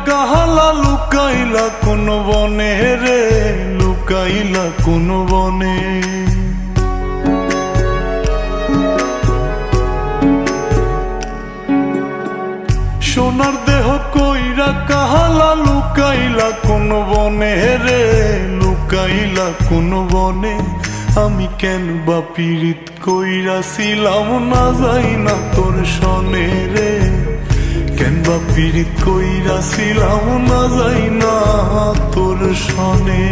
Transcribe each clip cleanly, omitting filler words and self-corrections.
কাহালা লুকাইলা কোন বনে রে, লুকাইলা কোন বনে। সোনার দেহ কইরা কাহালা লুকাইলা কোন বনে রে, লুকাইলা কোন বনে। আমি কেন বা পীড়িত কইরাছিলাম না যাই না তোর সনে রে, কেন বা পীড়িত কইরাছিলাম না যাই না তোর সনে।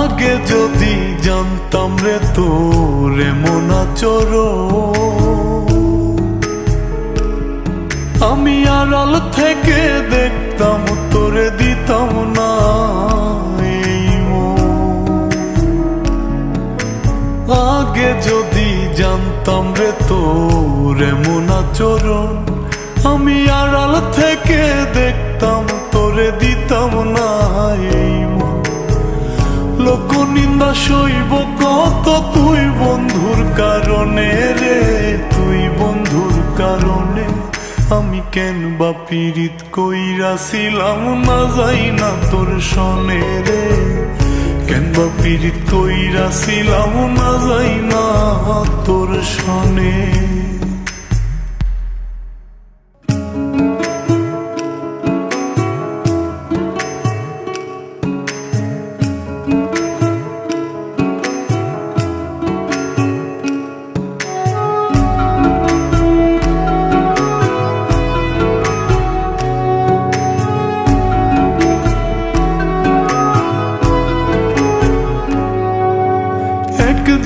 আগে যদি জানতাম রে তোর এমন আচরণ, আমি আড়াল থেকে দেখতাম তোরে দিতাম না এই মন। আগে যদি জানতাম রে তোর এমন আচরণ, আমি আড়াল থেকে দেখতাম তোরে দিতাম না এই মন। লোক নিন্দা সইব কত তুই বন্ধুর কারণে রে, তুই বন্ধুর কারণে। আমি কেন বা পীড়িত কইরাছিলাম না যাই না তোর সনে রে, কেন বা পীড়িত কইরাছিলাম না যাই না তোর সনে।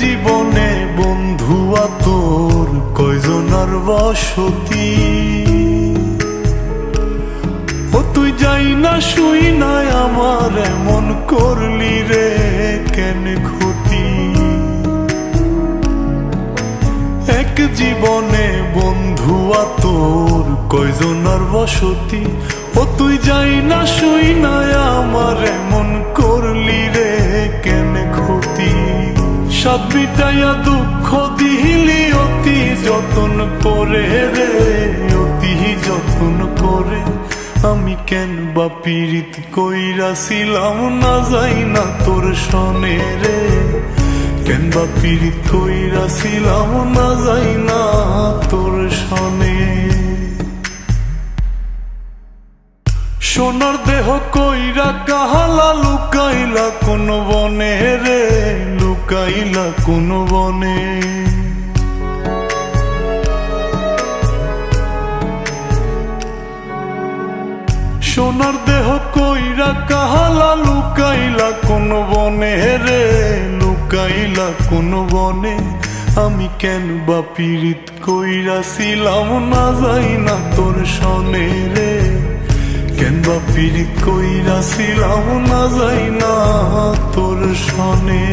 জীবনে বন্ধুয়া তোর কয়জনার বসতি, ও তুই যাই না শুই নাই আমার এমন করলি রে কেন ক্ষতি। এক জীবনে বন্ধুয়া তোর কয়জনার বসতি, ও তুই যাই না শুই নাই আমার এমন করলি রে কেন ক্ষতি। সাত মিটাইয়া দুঃখ দিলি অতি যতন করে রে, অতি যতন করে। আমি কেন বা পীড়িত কইরাছিলাম না যাই না তোর সনে রে, কেন বা পীড়িত কইরাছিলাম না যাই না তোর সনে। সোনার দেহ কইরা কাহালা লুকাইলা কোন বনে রে, লুকাইলা কোন বনে। সোনার দেহ কইরা কাহালা লুকাইলা কোন বনে রে, লুকাইলা কোন বনে। আমি কেন বা পীড়িত কইরাছিলাম না যাই না তোর সনে রে, কেন বা পীড়িত কইরাছিলাম না যাই না তোর সনে।